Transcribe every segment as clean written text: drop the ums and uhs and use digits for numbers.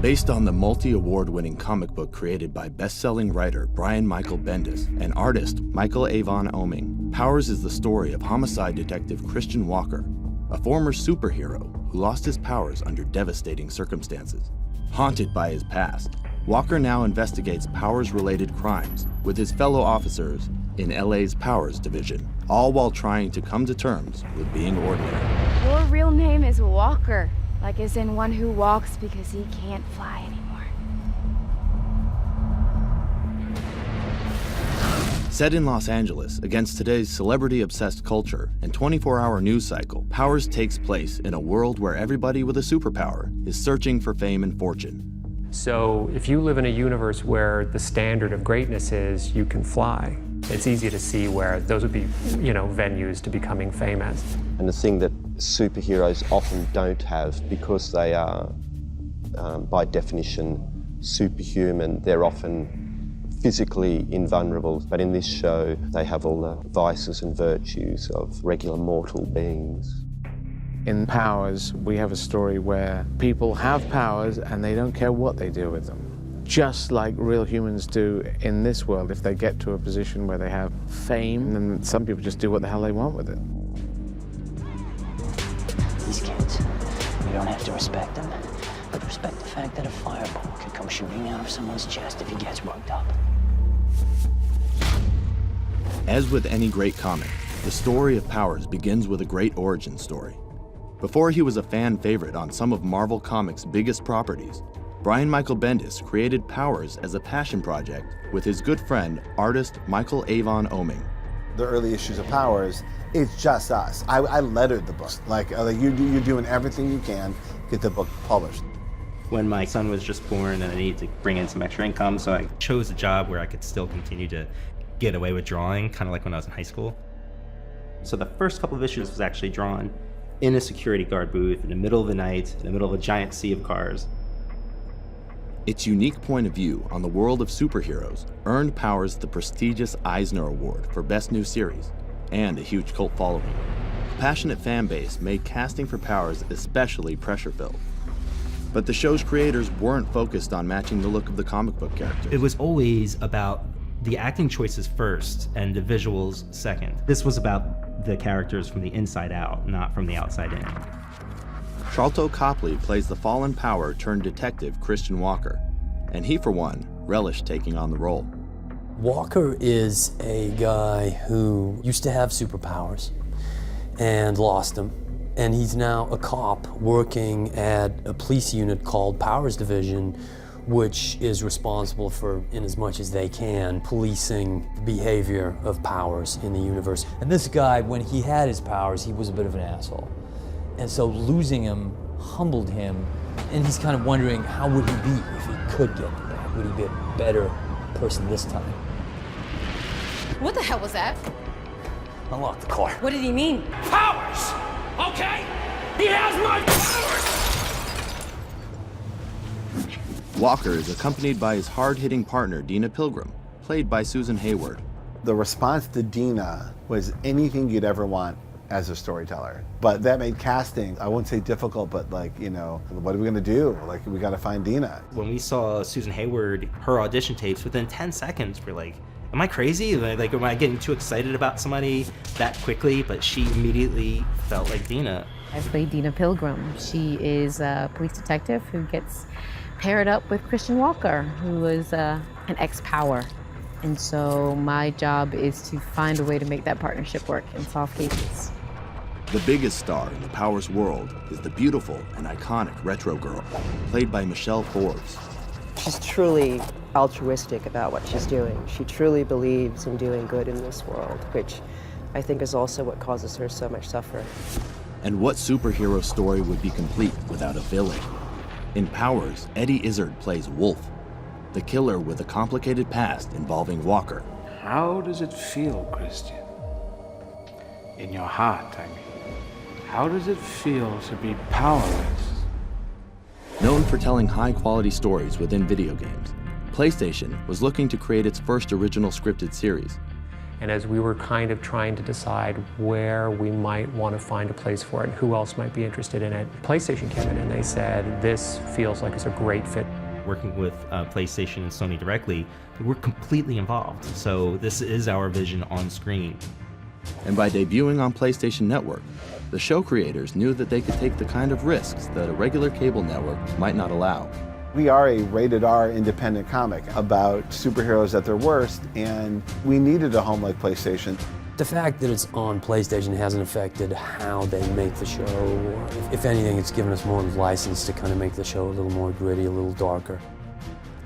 Based on the multi-award-winning comic book created by best-selling writer Brian Michael Bendis and artist Michael Avon Oeming, Powers is the story of homicide detective Christian Walker, a former superhero who lost his powers under devastating circumstances. Haunted by his past, Walker now investigates Powers-related crimes with his fellow officers in LA's Powers Division, all while trying to come to terms with being ordinary. Your real name is Walker. Like as in one who walks because he can't fly anymore. Set in Los Angeles against today's celebrity-obsessed culture and 24-hour news cycle, Powers takes place in a world where everybody with a superpower is searching for fame and fortune. So if you live in a universe where the standard of greatness is you can fly, it's easy to see where those would be, venues to becoming famous. And the thing that superheroes often don't have, because they are, by definition, superhuman, they're often physically invulnerable. But in this show, they have all the vices and virtues of regular mortal beings. In Powers, we have a story where people have powers and they don't care what they do with them. Just like real humans do in this world. If they get to a position where they have fame, then some people just do what the hell they want with it. These kids, you don't have to respect them, but respect the fact that a fireball could come shooting out of someone's chest if he gets worked up. As with any great comic, the story of Powers begins with a great origin story. Before he was a fan favorite on some of Marvel Comics' biggest properties, Brian Michael Bendis created Powers as a passion project with his good friend, artist Michael Avon Oeming. The early issues of Powers, it's just us. I lettered the book. You're doing everything you can to get the book published. When my son was just born and I needed to bring in some extra income, so I chose a job where I could still continue to get away with drawing, kind of like when I was in high school. So the first couple of issues was actually drawn in a security guard booth in the middle of the night, in the middle of a giant sea of cars. Its unique point of view on the world of superheroes earned Powers the prestigious Eisner Award for Best New Series and a huge cult following. A passionate fan base made casting for Powers especially pressure-filled. But the show's creators weren't focused on matching the look of the comic book characters. It was always about the acting choices first and the visuals second. This was about the characters from the inside out, not from the outside in. Sharlto Copley plays the fallen power turned detective Christian Walker, and he, for one, relished taking on the role. Walker is a guy who used to have superpowers and lost them, and he's now a cop working at a police unit called Powers Division, which is responsible for, in as much as they can, policing the behavior of Powers in the universe. And this guy, when he had his powers, he was a bit of an asshole. And so losing him humbled him, and he's kind of wondering how would he be if he could get them back? Would he be a better person this time? What the hell was that? Unlock the car. What did he mean? Powers! Okay? He has my powers! Walker is accompanied by his hard-hitting partner, Deena Pilgrim, played by Susan Heyward. The response to Deena was anything you'd ever want as a storyteller. But that made casting, I wouldn't say difficult, but what are we gonna do? We gotta find Deena. When we saw Susan Heyward, her audition tapes, within 10 seconds, we're like, am I crazy? Am I getting too excited about somebody that quickly? But she immediately felt like Deena. I play Deena Pilgrim. She is a police detective who gets paired up with Christian Walker, who is an ex-Power. And so my job is to find a way to make that partnership work and solve cases. The biggest star in the Powers world is the beautiful and iconic Retro Girl, played by Forbes. She's truly altruistic about what she's doing. She truly believes in doing good in this world, which I think is also what causes her so much suffering. And what superhero story would be complete without a villain? In Powers, Eddie Izzard plays Wolfe, the killer with a complicated past involving Walker. How does it feel, Christian? In your heart, I mean. How does it feel to be powerless? Known for telling high-quality stories within video games, PlayStation was looking to create its first original scripted series. And as we were kind of trying to decide where we might want to find a place for it, who else might be interested in it, PlayStation came in and they said, this feels like it's a great fit. Working with PlayStation and Sony directly, we're completely involved. So this is our vision on screen. And by debuting on PlayStation Network, the show creators knew that they could take the kind of risks that a regular cable network might not allow. We are a rated R independent comic about superheroes at their worst, and we needed a home like PlayStation. The fact that it's on PlayStation hasn't affected how they make the show. If anything, it's given us more license to kind of make the show a little more gritty, a little darker.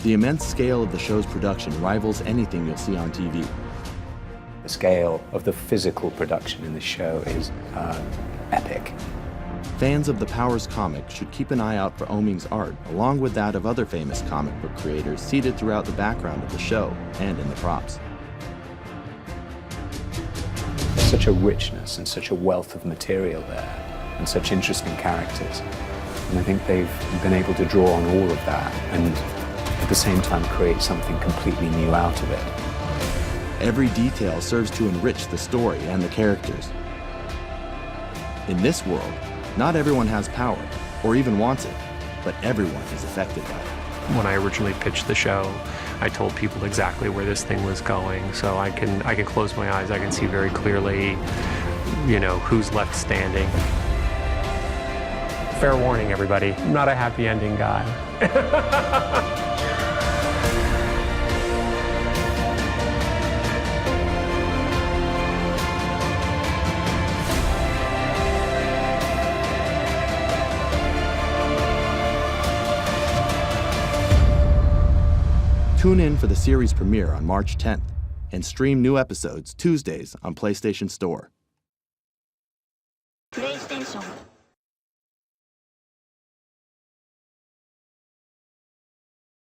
The immense scale of the show's production rivals anything you'll see on TV. The scale of the physical production in the show is epic. Fans of the Powers comic should keep an eye out for Oeming's art, along with that of other famous comic book creators seated throughout the background of the show and in the props. There's such a richness and such a wealth of material there, and such interesting characters. And I think they've been able to draw on all of that, and at the same time create something completely new out of it. Every detail serves to enrich the story and the characters. In this world, not everyone has power, or even wants it, but everyone is affected by it. When I originally pitched the show, I told people exactly where this thing was going, so I can close my eyes, I can see very clearly, you know, who's left standing. Fair warning, everybody, I'm not a happy ending guy. Tune in for the series premiere on March 10th and stream new episodes Tuesdays on PlayStation Store.